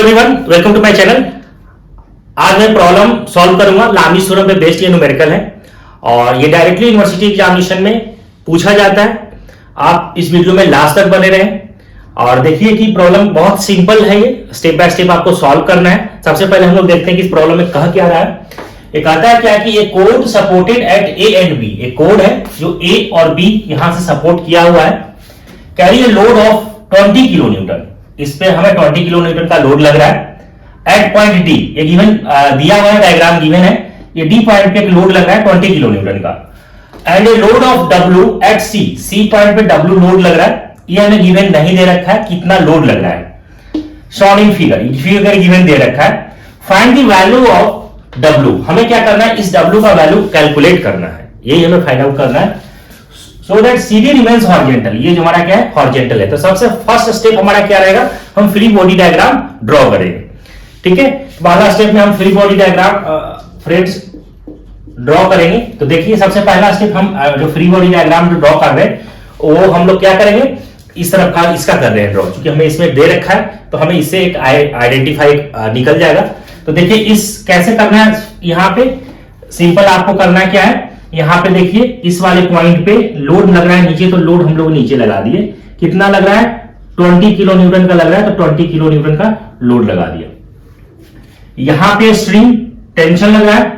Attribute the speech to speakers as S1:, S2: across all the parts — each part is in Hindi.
S1: Everyone, welcome to my channel. आज मैं प्रॉब्लम सॉल्व करूंगा। लामीज थ्योरम पे बेस्ड ये न्यूमेरिकल है और ये डायरेक्टली यूनिवर्सिटी एग्जामिनेशन में पूछा जाता है। आप इस वीडियो में लास्ट तक बने रहें और देखिए कि प्रॉब्लम बहुत सिंपल है। ये स्टेप बाय स्टेप आपको सॉल्व करना है। सबसे पहले हम लोग देखते हैं कि इस प्रॉब्लम में कह क्या रहा है। ये कहता है क्या कि ये code supported at A and B. एक कोड है जो ए और बी यहां से सपोर्ट किया हुआ है। Carry A load of 20 kilo Newton. इस पे हमें 20 किलो न्यूटन का लोड लग रहा है एट पॉइंट डी। ये गिवन दिया हुआ है, डायग्राम गिवन है। ये डी पॉइंट पे एक लोड लग रहा है 20 किलो न्यूटन का। And a load of W at C. C point पे डब्ल्यू लोड लग रहा है। ये हमें गिवन नहीं दे रखा है कितना लोड लग रहा है। शॉन इन फिगर गिवन दे रखा है। Find the value of W. हमें क्या करना है, इस डब्ल्यू का वैल्यू कैलकुलेट करना है। यही हमें फाइंड आउट करना है so that CD remains horizontal. ये जो हमारा क्या है, हॉरिजॉन्टल है। तो सबसे फर्स्ट स्टेप हमारा क्या रहेगा, हम फ्री बॉडी डायग्राम ड्रॉ करेंगे। ठीक है, पहला स्टेप में हम free body diagram friends draw करेंगे। तो देखिए सबसे पहला स्टेप हम जो फ्री बॉडी डायग्राम जो ड्रॉ कर रहे हैं वो हम लोग क्या करेंगे, इस तरफ का इसका कर रहे हैं ड्रॉ। क्योंकि हमें इसमें दे रखा है तो हमें इससे एक आइडेंटिफाई निकल जाएगा। तो देखिए इस कैसे करना है, यहाँ पे सिंपल आपको करना क्या है, यहां पे देखिए इस वाले पॉइंट पे लोड लग रहा है नीचे। तो लोड हम लोग नीचे लगा दिए। कितना लग रहा है, 20 किलो न्यूटन का लग रहा है। तो 20 किलो न्यूटन का लोड लगा दिया। यहां पे स्ट्रिंग टेंशन लग रहा है,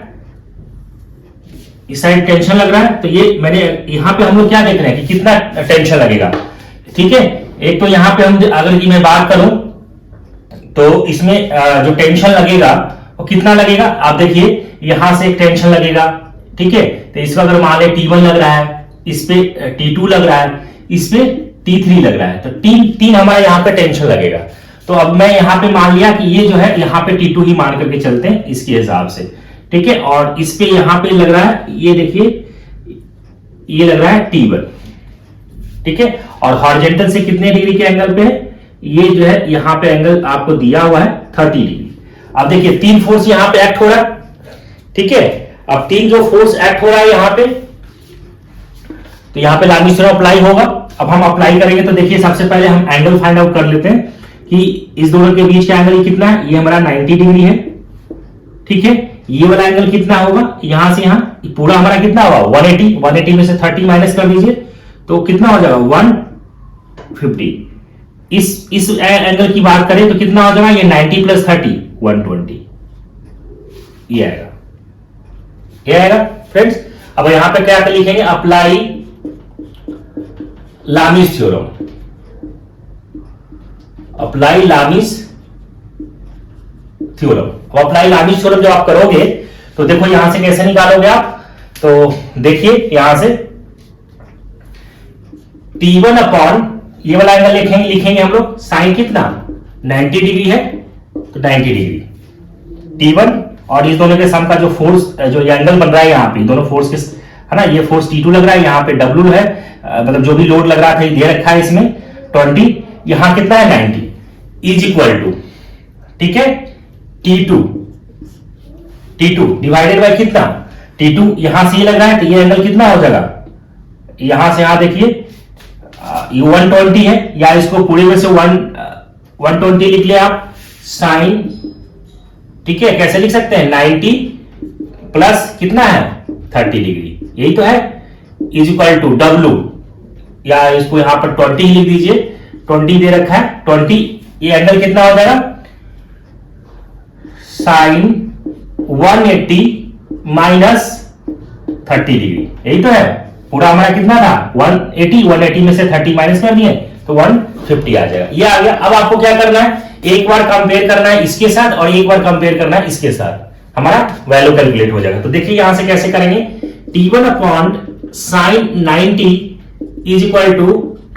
S1: इस साइड टेंशन लग रहा है। तो ये मैंने यहां पे हम लोग क्या देख रहे हैं कि कितना टेंशन लगेगा। ठीक है, एक तो यहां पे हम अगर की मैं बात करूं तो इसमें जो टेंशन लगेगा वो कितना लगेगा, आप देखिए यहां से एक टेंशन लगेगा। ठीक है, तो इसका अगर मान ले T1 लग रहा है, इस पे T2 लग रहा है, इस पे T3 लग रहा है। तो तीन हमारे यहाँ पे टेंशन लगेगा। तो अब मैं यहाँ पे मान लिया कि ये जो है यहाँ पे T2 ही मान करके चलते हैं इसके हिसाब से। ठीक है, और इस पे यहाँ पे लग रहा है, ये देखिए ये लग रहा है T1। ठीक है, और हॉरिजॉन्टल से कितने डिग्री के एंगल पे है, ये जो है यहाँ पे एंगल आपको दिया हुआ है 30 डिग्री। अब देखिए तीन फोर्स यहाँ पे एक्ट हो रहा है। ठीक है, अब तीन जो फोर्स एक्ट हो रहा है यहाँ पे, तो यहाँ पे लामीज थ्योरम अप्लाई होगा। अब हम अप्लाई करेंगे तो देखिए सबसे पहले हम एंगल फाइंड आउट कर लेते हैं कि इस दोनों के बीच का एंगल कितना है। ये हमारा 90 डिग्री है। ठीक है, ये वाला एंगल कितना होगा, यहां से यहां पूरा हमारा कितना होगा 180। 180 में से 30 माइनस कर दीजिए तो कितना हो जाएगा 150। इस एंगल की बात करें तो कितना हो जाएगा, ये 90 प्लस 30 120 ये आएगा। ये आएगा फ्रेंड्स। अब यहां पे क्या लिखेंगे, apply Lami's theorem. Apply Lami's theorem. अब अप्लाई लामीज थ्योरम जब आप करोगे तो देखो यहां से कैसे निकालोगे आप, तो देखिए यहां से T1 अपॉन ये वाला एंगल लिखेंगे हम लोग। साइन कितना 90 डिग्री है तो 90 डिग्री T1 और इस दोनों के सम का जो फोर्स जो ये एंगल बन रहा है यहाँ पे दोनों फोर्स के है ना, ये फोर्स T2 लग रहा है, यहाँ पे W है, मतलब जो भी लोड लग रहा था ये दे रखा है इसमें 20, यहाँ कितना है 90 इज इक्वल टू, ठीक है, T2 डिवाइडेड बाय कितना T2, यहां से ये लग रहा है तो ये एंगल कितना हो जाएगा, यहां से यहां देखिए ये 120 है, या इसको पूरे में से 120 लिख लिया आप साइन। ठीक है, कैसे लिख सकते हैं 90 प्लस कितना है 30 डिग्री, यही तो है, इज इक्वल टू W, या इसको यहां पर 20 लिख दीजिए, 20 दे रखा है 20, ये एंगल कितना हो जाएगा साइन 180 माइनस 30 डिग्री, यही तो है। पूरा हमारा कितना था 180 में से 30 माइनस कर दिए तो 150 आ जाएगा, ये आ गया। अब आपको क्या करना है, एक बार कंपेयर करना है इसके साथ और एक बार कंपेयर करना है इसके साथ, हमारा वैल्यू कैलकुलेट हो जाएगा। तो देखिए यहां से कैसे करेंगे, T1 upon sine 90 is equal to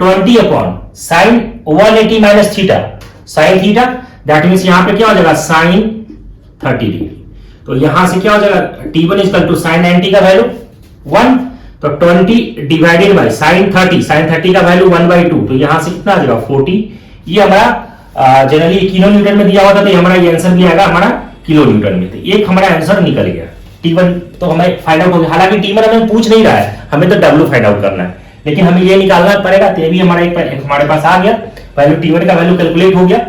S1: 20 upon sine 180 minus theta, sine theta, that means यहां पे क्या हो जाएगा साइन 30 डिग्री। तो यहां से क्या हो जाएगा T1 is equal to sign 90 का वैल्यू 1, तो 20 डिवाइडेड बाय साइन 30 का वैल्यू 1/2, तो यहां से कितना आ जाएगा 40। ये हमारा जनरली किलो न्यूटन में दिया हुआ था, तो हमारा ये आंसर भी आएगा हमारा किलो न्यूटन में। तो एक हमारा आंसर निकल गया। T1 तो हमें फाइंड आउट हो गया, हालांकि T1 हमें पूछ नहीं रहा है, हमें तो W फाइंड आउट करना है, लेकिन हमें ये निकालना पड़ेगा। तो ये भी हमारा हमारे पास आ गया वैल्यू, T1 का वैल्यू कैलकुलेट हो गया।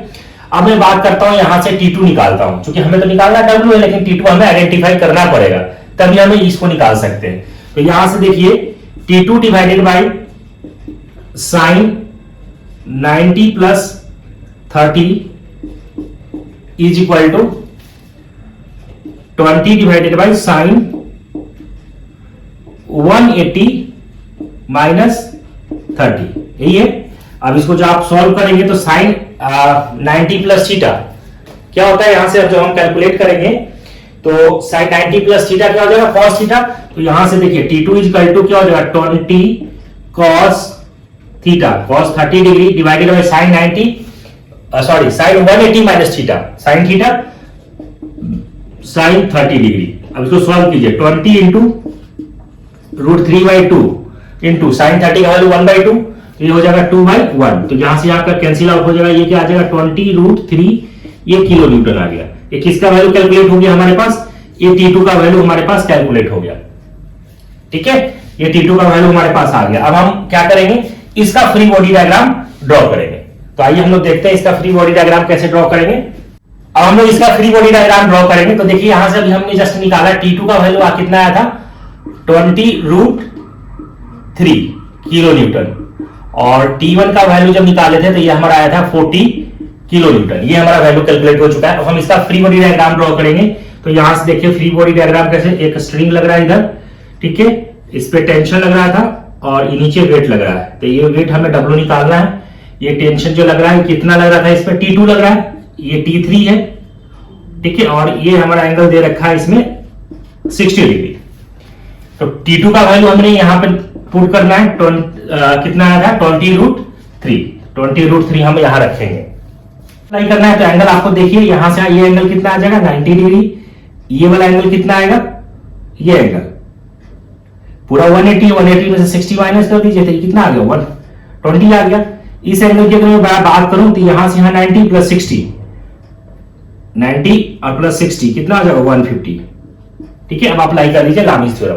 S1: अब मैं बात करता हूं यहां से T2 निकालता हूं, क्योंकि हमें तो निकालना W है, लेकिन T2 हमें आइडेंटिफाई करना पड़ेगा, तभी हमें इसको निकाल सकते हैं। तो यहां से देखिए T2 divided by sine 90 plus 30 is equal to 20 divided by sine 180 minus 30, यही है। अब इसको जो आप सॉल्व करेंगे तो साइन 90 प्लस थीटा क्या होता है, यहां से जो हम कैलकुलेट करेंगे तो साइन 90 प्लस थीटा क्या हो जाएगा, कॉस थीटा। तो यहां से देखिए T2 इज इक्वल टू क्या हो जाएगा 20 cos theta, cos 30 degree divided by sine 90, sorry sine 180 minus theta, sine theta sine 30 degree. अब इसको सॉल्व कीजिए 20 इंटू √3/2 इंटू साइन 30 का वैल्यू 1/2, तो ये हो जाएगा 2/1। तो यहां से आपका कैंसिल आउट हो जाएगा, ये क्या आ जाएगा 20√3, ये किलो न्यूटन आ गया। ये किसका वैल्यू कैलकुलेट हो गया हमारे पास, ये T2 का वैल्यू हमारे पास कैलकुलेट हो गया। ठीक है, ये T2 का वैल्यू हमारे पास आ गया। अब हम क्या करेंगे, इसका फ्री बॉडी डायग्राम ड्रॉ करेंगे। तो आइए हम लोग देखते हैं इसका फ्री बॉडी डायग्राम कैसे ड्रॉ करेंगे। अब हम लोग इसका फ्री बॉडी डायग्राम ड्रॉ करेंगे। तो देखिए यहां से अभी हमने जस्ट निकाला T2 का वैल्यू कितना आया था 20√3 किलो न्यूटन, और T1 का वैल्यू जब निकाले थे तो ये हमारा आया था 40 किलो न्यूटन। ये हमारा वैल्यू कैलकुलेट हो चुका है। अब हम इसका फ्री बॉडी डायग्राम ड्रॉ करेंगे। तो यहां से देखिए फ्री बॉडी डायग्राम कैसे, एक स्ट्रिंग लग रहा है इधर, ठीक है, इस पे टेंशन लग रहा था और नीचे वेट लग रहा है। तो ये वेट हमें W निकालना है। ये टेंशन जो लग रहा है कितना लग रहा था, इस पे T2 लग रहा है, ये T3 है, ठीक है, और ये हमारा एंगल दे रखा है इसमें 60 डिग्री। तो T2 का वैल्यू हमने यहां पे पुट करना है, कितना आया था 20√3 हम यहां रखेंगे। अप्लाई करना है तो एंगल आपको देखिए यहां से ये एंगल कितना आ जाएगा 90 डिग्री, ये वाला एंगल कितना आएगा, ये एंगल पूरा 180 में से 60 माइनस कर दीजिए, तो ये कितना आ गया 120 आ गया। इस एंगल की अगर मैं बात करूं तो यहां से यहां 90 प्लस 60, 90 और प्लस 60 कितना आ जाएगा 150। ठीक है, अब अप्लाई कर लीजिए लामीज थ्योरम।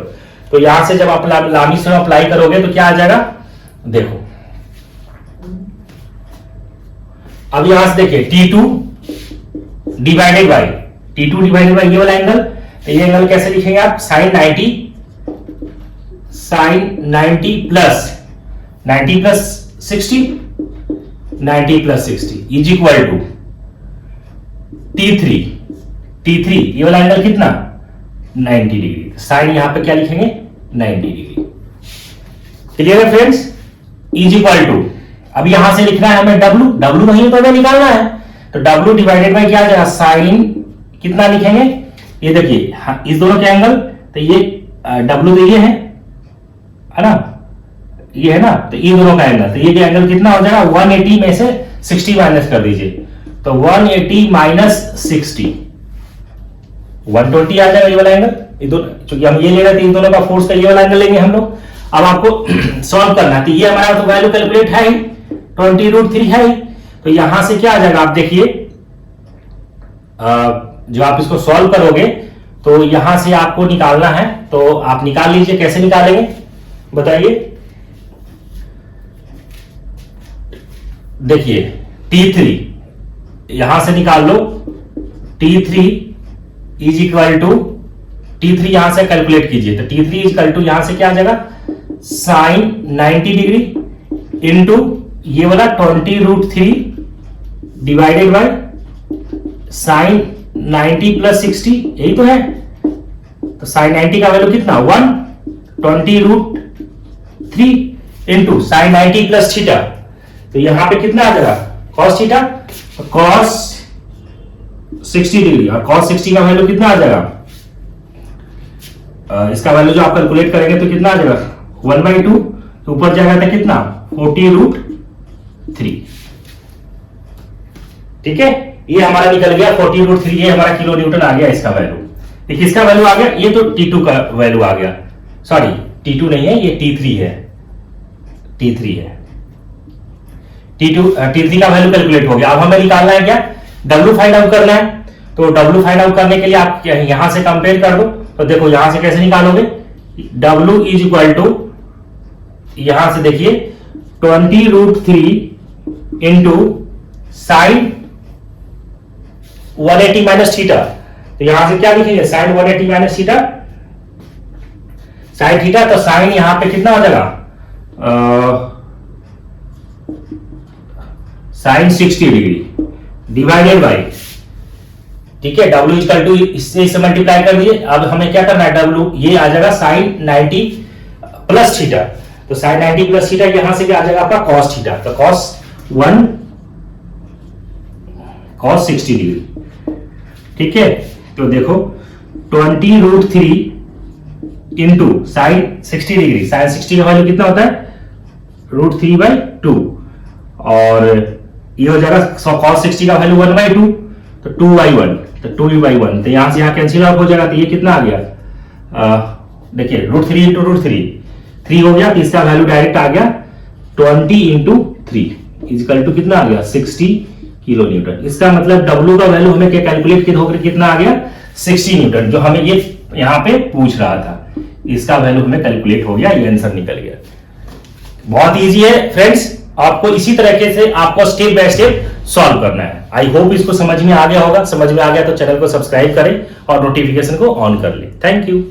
S1: तो यहां से जब आप लामीज थ्योरम अप्लाई करोगे तो क्या आ जाएगा, देखो अब यहां से देखिए T2 डिवाइडेड बाई ये वाला एंगल, तो ये एंगल कैसे लिखेंगे आप, sine 90 plus 60 is equal to T3 ये वाला एंगल कितना 90 डिग्री, साइन यहां पे क्या लिखेंगे 90 डिग्री। क्लियर है फ्रेंड्स, इज इक्वल टू, अब यहां से लिखना है हमें W नहीं तो हमें निकालना है, तो W डिवाइडेड बाई क्या आ जाएगा, साइन कितना लिखेंगे, ये देखिए इस दोनों के एंगल, तो ये W तो ये है ना, ये है ना, तो ये दोनों का एंगल, तो ये एंगल कितना हो जाएगा 180 में से 60 माइनस कर दीजिए, तो 180 माइनस 60 120 आ जाएगा ये वाला एंगल। ये दोनों क्योंकि हम ये ले रहे थे, इन दोनों का फोर्स का ये वाला एंगल लेंगे हम लोग। अब आपको सॉल्व करना है, तो ये हमारा तो वैल्यू कैलकुलेट है ही 20√3 है ही, तो यहां से क्या आ जाएगा आप देखिए, जो आप इसको सॉल्व करोगे तो यहां से आपको निकालना है, तो आप निकाल लीजिए। कैसे निकालेंगे बताइए, देखिए T3 यहां से निकाल लो, T3 is equal to, T3 यहां से कैलकुलेट कीजिए, तो T3 इज इक्वल टू यहां से क्या आ जाएगा साइन 90 डिग्री इंटू ये वाला 20√3 डिवाइडेड बाय साइन 90 प्लस 60, यही तो है। तो साइन 90 का वैल्यू कितना 120√3 इंटू साइन 90 प्लस थीटा, तो यहां पे कितना आ जाएगा कॉस थीटा, कॉस 60 डिग्री, और कॉस 60 का वैल्यू कितना आ जाएगा, इसका वैल्यू जो आप कैलकुलेट करेंगे तो कितना आ जाएगा 1/2, तो ऊपर जाएगा था कितना 40√3। ठीक है, ये हमारा निकल गया 40√3, ये हमारा किलो न्यूटन आ गया इसका वैल्यू। देखिए इसका वैल्यू आ गया, ये तो T2 का वैल्यू आ गया, सॉरी T2 नहीं है, ये T3 है, T3 का वैल्यू कैलकुलेट हो गया। अब हमें निकालना है क्या, W फाइंड आउट करना है। तो W फाइंड आउट करने के लिए आप यहां से कंपेयर कर दो, तो देखो यहां से कैसे निकालोगे, W इज इक्वल टू, यहां से देखिए 20√3 इंटू साइन 180 माइनस थीटा, तो यहां से क्या लिखेंगे sine 180 minus theta, sine theta, तो साइन यहां पे कितना हो जाएगा साइन 60 डिग्री डिवाइडेड बाई, ठीक है, W इक्वल टू इससे मल्टीप्लाई कर दिए। अब हमें क्या करना है, W ये आ जाएगा साइन 90 प्लस थीटा, तो साइन 90 प्लस थीटा यहां से क्या आ जाएगा आपका कॉस थीटा, तो कॉस 1 कॉस 60 डिग्री, ठीक है। तो देखो 20√3 इंटू साइन 60 डिग्री, साइन 60 का वैल्यू कितना होता है √3/2, और ये हो जाएगा कॉस 60 का वैल्यू 1/2, तो 2/1, तो 2/1, तो यहां से यहां कैंसिल आउट हो जाएगा, तो ये कितना आ गया, देखिए √3 इंटू √3 3 हो गया, तो इसका वैल्यू डायरेक्ट आ गया 20 इंटू 3 इजिकल टू कितना आ गया 60 किलो न्यूटन। इसका मतलब W का वैल्यू हमें कैलकुलेट होकर कितना आ गया 60 न्यूटन, जो हमें ये यहां पे पूछ रहा था, इसका वैल्यू हमें कैलकुलेट हो गया, ये आंसर निकल गया। बहुत इजी है फ्रेंड्स, आपको इसी तरीके से आपको स्टेप बाय स्टेप सॉल्व करना है। आई होप इसको समझ में आ गया होगा, समझ में आ गया तो चैनल को सब्सक्राइब करें और नोटिफिकेशन को ऑन कर लें। Thank you.